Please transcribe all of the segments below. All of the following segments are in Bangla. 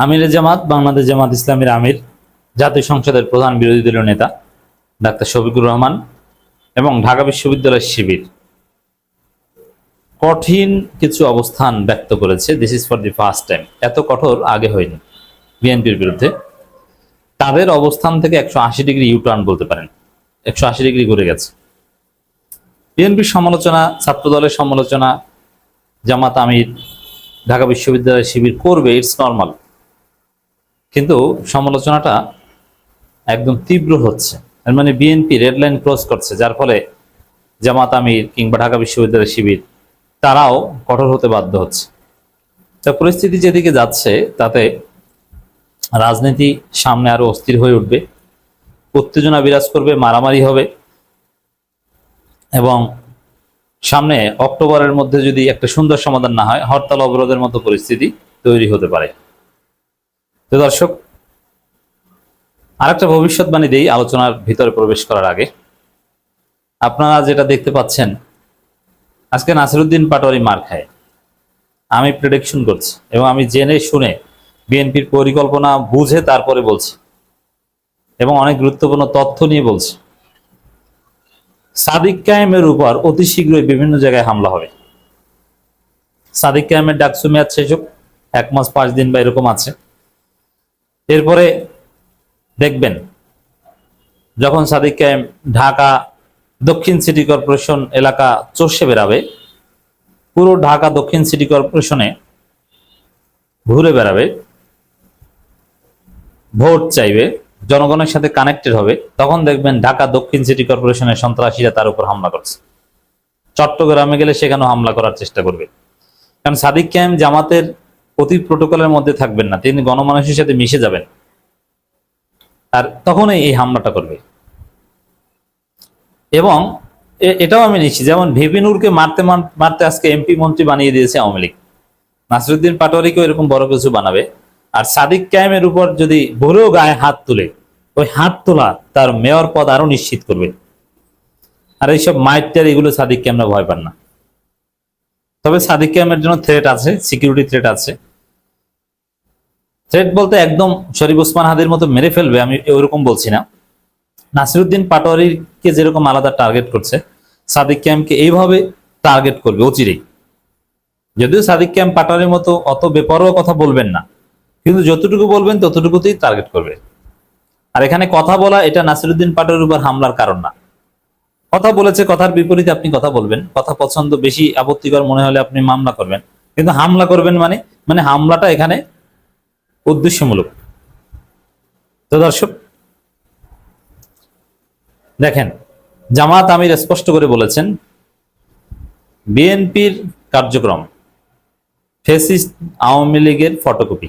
আমিরে জামাত বাংলাদেশ জামাত ইসলামীর আমির, জাতীয় সংসদের প্রধান বিরোধী দলীয় নেতা ডাক্তার শফিকুর রহমান এবং ঢাকা বিশ্ববিদ্যালয়ের শিবির কঠিন কিছু অবস্থান ব্যক্ত করেছে। This is for the first time. এত কঠোর আগে হয়নি বিএনপির বিরুদ্ধে। তাদের অবস্থান থেকে 180 ডিগ্রি ইউটার্ন বলতে পারেন, 180 ডিগ্রি ঘুরে গেছে। বিএনপির সমালোচনা, ছাত্র দলের সমালোচনা জামাত আমির ঢাকা বিশ্ববিদ্যালয়ের শিবির করবে, ইটস নর্মাল। কিন্তু সমালোচনাটা একদম তীব্র হচ্ছে, এর মানে বিএনপি রেড লাইন ক্রস করছে, যার ফলে জামাত আমির কিংবা ঢাকা বিশ্ববিদ্যালয়ের শিবির তারাও কঠোর হতে বাধ্য হচ্ছে। তা পরিস্থিতি যেদিকে যাচ্ছে তাতে রাজনীতি সামনে আরো অস্থির হয়ে উঠবে, উত্তেজনা বিরাজ করবে, মারামারি হবে এবং সামনে অক্টোবরের মধ্যে যদি একটা সুন্দর সমাধান না হয়, হরতাল অবরোধের মতো পরিস্থিতি তৈরি হতে পারে। তো দর্শক, আরেকটা ভবিষ্যৎবাণী দেই আলোচনার ভিতরে প্রবেশ করার আগে। আপনারা যেটা দেখতে পাচ্ছেন, আজকে নাসিরউদ্দিন পাটোয়ারি মার খায়, আমি প্রেডিকশন করছি এবং আমি জেনে শুনে বিএনপির পরিকল্পনা বুঝে তারপরে বলছি এবং অনেক গুরুত্বপূর্ণ তথ্য নিয়ে বলছি। সাদিক কায়েমের উপর অতি শীঘ্রই বিভিন্ন জায়গায় হামলা হবে। সাদিক কায়েমের ডাকসু মেয়াদ শেষ হোক, 1 মাস 5 দিন বা এরকম আছে। এরপরে দেখবেন যখন সাদিক কায়েম ঢাকা দক্ষিণ সিটি কর্পোরেশন এলাকা চষে বেড়াবে, পুরো ঢাকা দক্ষিণ সিটি কর্পোরেশনে ঘুরে বেড়াবে, ভোট চাইবে, জনগণের সাথে কানেক্টেড হবে, তখন দেখবেন ঢাকা দক্ষিণ সিটি কর্পোরেশনের সন্ত্রাসীরা তার উপর হামলা করছে। চট্টগ্রামে গেলে সেখানেও হামলা করার চেষ্টা করবে, কারণ সাদিক কায়েম জামাতের অতি প্রোটোকলের মধ্যে থাকবেন না, তিনি গণমানুষের সাথে মিশে যাবেন, আর তখনই এই হামলাটা করবে। এবং এটাও আমি নিচ্ছি, যেমন ভিপি নূরকে মারতে মারতে আজকে এমপি মন্ত্রী বানিয়ে দিয়েছে আওয়ামী লীগ, নাসিরউদ্দিন পাটোয়ারিকেও এরকম বড় কিছু বানাবে। আর সাদিক কায়েমের উপর যদি ভুলেও গায়ে হাত তুলে, ওই হাত তোলা তার মেয়র পদ আরো নিশ্চিত করবে। আর এইসব মাইটার এগুলো সাদিক কায়েমরা ভয় পান না। তবে সাদিক কায়েমের জন্য থ্রেট আছে, সিকিউরিটি থ্রেট আছে। থ্রেট বলতে একদম শরীফ ওসমান হাদির মতো মেরে ফেলবে আমি ওরকম বলছি না। নাসিরউদ্দিন পাটোয়ারিকে যেরকম আলাদা টার্গেট করছে, সাদিক কায়েমকে এইভাবে টার্গেট করবে অচিরেই। যদিও সাদিক কায়েম পাটোয়ারির মতো অত বেপরোয়া কথা বলবেন না, কিন্তু যতটুকু বলবেন ততটুকুতেই টার্গেট করবে। আর এখানে কথা বলা এটা নাসিরউদ্দিন পাটোয়ারির উপর হামলার কারণ না। কথা বলেছে, কথার বিপরীতে আপনি কথা বলবেন, কথা পছন্দ বেশি আপত্তিকর মনে হলে আপনি মামলা করবেন, কিন্তু হামলা করবেন মানে হামলাটা এখানে উদ্দেশ্যমূলক। তো দর্শক দেখেন, জামাত আমির স্পষ্ট করে বলেছেন বিএনপির কার্যক্রম ফ্যাসিস্ট আওয়ামী লীগের ফটোকপি।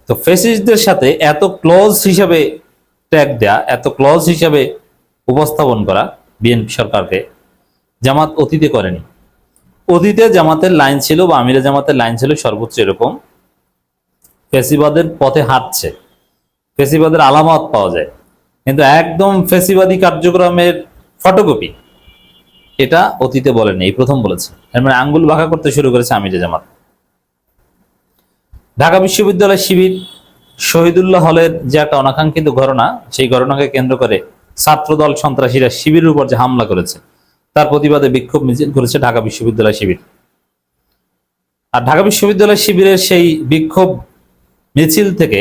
তো ফ্যাসিস্টদের সাথে এত ক্লোজ হিসাবে ট্যাগ দেয়া, এত ক্লোজ হিসাবে উপস্থাপন করা বিএনপি সরকারকে জামাত অতীতে করেনি। অতীতে জামাতের লাইন ছিল বা আমিরে জামাতের লাইন ছিল সর্বোচ্চ এরকম, ফ্যাসিবাদের পথে হাঁটছে, ফ্যাসিবাদের আলামত পাওয়া যায়, কিন্তু একদম ফ্যাসিবাদী কার্যক্রমের ফটোকপি এটা অতীতে বলেনি, এই প্রথম বলেছে। এর মানে আঙ্গুল বাঁকা করতে শুরু করেছে আমিরে জামাত। ঢাকা বিশ্ববিদ্যালয় শিবির শহীদুল্লাহ হলের যে একটা অনাকাঙ্ক্ষিত ঘটনা, সেই ঘটনাকে কেন্দ্র করে ছাত্রদল সন্ত্রাসীরা শিবিরের উপর যে হামলা করেছে তার প্রতিবাদে বিক্ষোভ মিছিল করেছে ঢাকা বিশ্ববিদ্যালয় শিবির। আর ঢাকা বিশ্ববিদ্যালয় শিবিরের সেই বিক্ষোভ মিছিল থেকে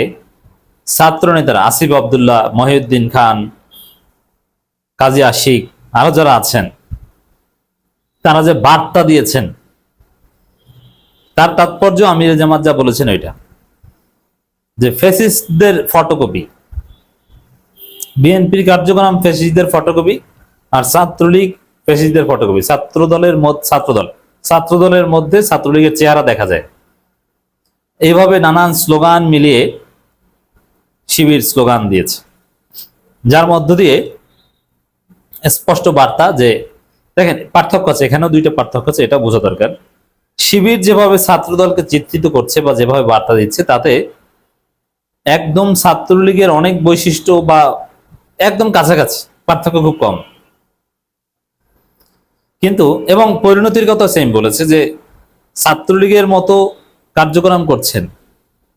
ছাত্র নেতারা আসিফ আবদুল্লাহ, মহিউদ্দিন খান, কাজী আশিক, আরো যারা আছেন, তারা যে বার্তা দিয়েছেন তার তাৎপর্য আমিরে জামাত যা বলেছেন ওইটা, যে ফ্যাসিস্টদের ফটোকপি, বিএনপির কার্যক্রম ফ্যাসিস্টদের ফটোকপি, আর ছাত্রলীগ ফ্যাসিস্টদের ফটোকপি। ছাত্রদলের মধ্যে ছাত্রলীগের চেহারা দেখা যায়। এইভাবে নানান স্লোগান মিলিয়ে শিবির স্লোগান দিয়েছে, যার মধ্য দিয়ে স্পষ্ট বার্তা যে দেখেন পার্থক্য আছে, এখানেও দুইটা পার্থক্য আছে, এটা বোঝা দরকার। শিবির যেভাবে ছাত্রদলকে চিত্রিত করছে বা যেভাবে বার্তা দিচ্ছে, তাতে একদম ছাত্রলীগের অনেক বৈশিষ্ট্য বা একদম কাছাকাছি, পার্থক্য খুব কম। কিন্তু এবং পরিণতির কথা সেম বলেছে, যে ছাত্রলীগের মতো কার্যক্রম করছেন।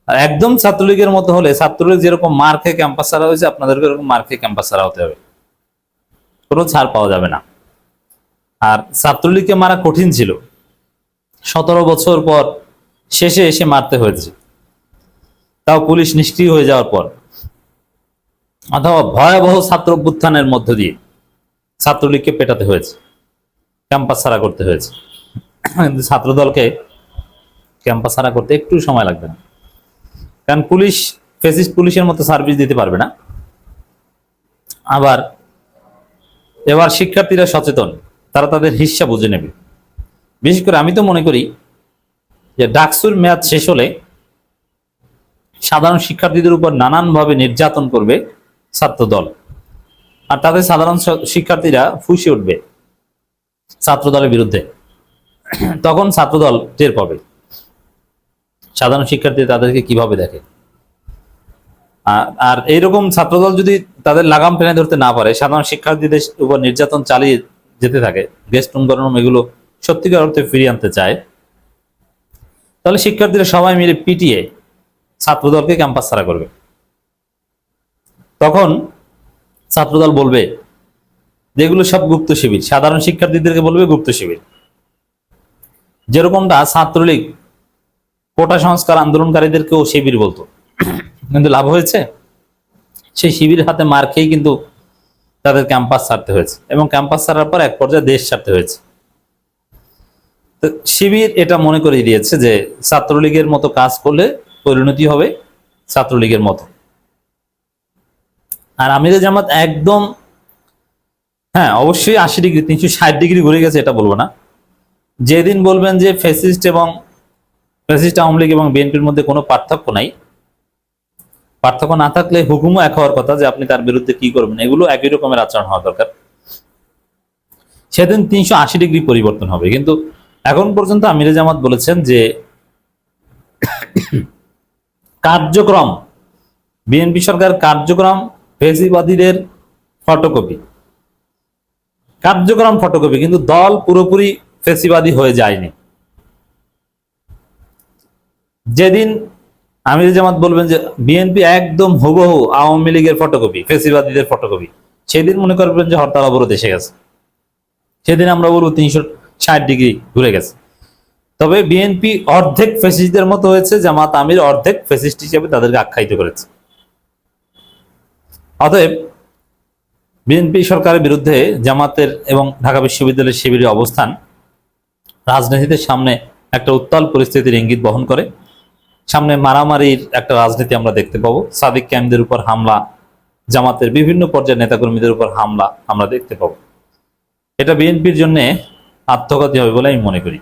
আর একদম ছাত্রলীগের মতো হলে, ছাত্রলীগ যেরকম মার খেয়ে ক্যাম্পাস ছাড়া হয়েছে, আপনাদেরকে এরকম মার খেয়ে ক্যাম্পাস ছাড়া হতে হবে, কোনো ছাড় পাওয়া যাবে না। আর ছাত্রলীগকে মারা কঠিন ছিল, 17 বছর পর শেষে এসে মারতে হয়েছে, তাও পুলিশ নিষ্ক্রিয় হয়ে যাওয়ার পর, অথবা ভয়াবহ ছাত্র অভ্যুত্থানের মধ্য দিয়ে ছাত্রলীগকে পেটাতে হয়েছে, ক্যাম্পাস ছাড়া করতে হয়েছে। কিন্তু ছাত্রদলকে ক্যাম্পাস ছাড়া করতে একটু সময় লাগবে না, কারণ পুলিশ ফ্যাসিস্ট পুলিশের মতো সার্ভিস দিতে পারবে না। আবার এবার শিক্ষার্থীরা সচেতন, তারা তাদের হিস্সা বুঝে নেবে। বিশেষ করে আমি তো মনে করি যে ডাকসুর মেয়াদ শেষ হলে সাধারণ শিক্ষার্থীদের উপর নানানভাবে নির্যাতন করবে ছাত্রদল, আর তাদের সাধারণ শিক্ষার্থীরা ফুঁসে উঠবে ছাত্রদলের বিরুদ্ধে। তখন ছাত্রদল টের পাবে সাধারণ শিক্ষার্থী তাদেরকে কিভাবে দেখে। আর এইরকম ছাত্রদল যদি তাদের লাগাম টেনে ধরতে না পারে, সাধারণ শিক্ষার্থীদের উপর নির্যাতন চালিয়ে যেতে থাকে, গেস্ট রুম গণরুম এগুলো সত্যিকার অর্থে ফিরিয়ে আনতে চায়, তাহলে শিক্ষার্থীরা সবাই মিলে পিটিয়ে ছাত্রদলকে ক্যাম্পাস ছাড়া করবে। তখন ছাত্রদল বলবে যে এগুলো সব গুপ্ত শিবির, সাধারণ শিক্ষার্থীদেরকে বলবে গুপ্ত শিবির। যেরকমটা ছাত্রলীগ কোটা সংস্কার আন্দোলনকারীদেরকেও শিবির বলতো, কিন্তু লাভ হয়েছে, সেই শিবির হাতে মার খেয়েই কিন্তু তাদের ক্যাম্পাস ছাড়তে হয়েছে, এবং ক্যাম্পাস ছাড়ার পর এক পর্যায়ে দেশ ছাড়তে হয়েছে। তো শিবির এটা মনে করিয়ে দিয়েছে যে ছাত্রলীগের মতো কাজ করলে পরিণতি হবে ছাত্রলীগের মতো। আর আমিরে জামাত একদম, হ্যাঁ অবশ্যই 80 ডিগ্রি 360 ডিগ্রি ঘুরে গেছে এটা বলবো না। যেদিন বলবেন যে ফ্যাসিস্ট আওয়ামী লীগ এবং বিএনপির মধ্যে কোনো পার্থক্য নাই, পার্থক্য না থাকলে হুকুমও এক হওয়ার কথা যে আপনি তার বিরুদ্ধে কি করবেন, এগুলো একই রকমের আচরণ হওয়া দরকার, সেদিন 380 ডিগ্রি পরিবর্তন হবে। কিন্তু এখন পর্যন্ত আমিরে জামাত বলেছেন যে কার্যক্রম, বিএনপি সরকার কার্যক্রম ফেসিবাদীদের ফটোকপি, কার্যক্রম ফটোকপি, কিন্তু দল পুরোপুরি ফেসিবাদী হয়ে যায়নি। যেদিন আমির জামাত বলবেন যে বিএনপি একদম হুবহু আওয়ামী লীগের ফটোকপি, ফেসিবাদীদের ফটোকপি, সেদিন মনে করবেন যে হরতাল অবরোধ এসে গেছে, সেদিন আমরা বলবো 360 ডিগ্রি ঘুরে গেছে। তবে বিএনপি অর্ধেক ফ্যাসিস্টদের মতো হয়েছে, জামাত আমির অর্ধেক ফ্যাসিস্ট হিসেবে তাদেরকে আখ্যায়িত করেছে। অতএব বিএনপি সরকারের বিরুদ্ধে জামাতের এবং ঢাকা বিশ্ববিদ্যালয়ের শিবিরের অবস্থান রাজনীতিতে সামনে একটা উত্তাল পরিস্থিতির ইঙ্গিত বহন করে। সামনে মারামারির একটা রাজনীতি আমরা দেখতে পাবো, সাদিক ক্যাম্পদের উপর হামলা, জামাতের বিভিন্ন পর্যায়ের নেতাকর্মীদের উপর হামলা আমরা দেখতে পাবো। এটা বিএনপির জন্য আত্মঘাতী হবে বলে আমি মনে করি।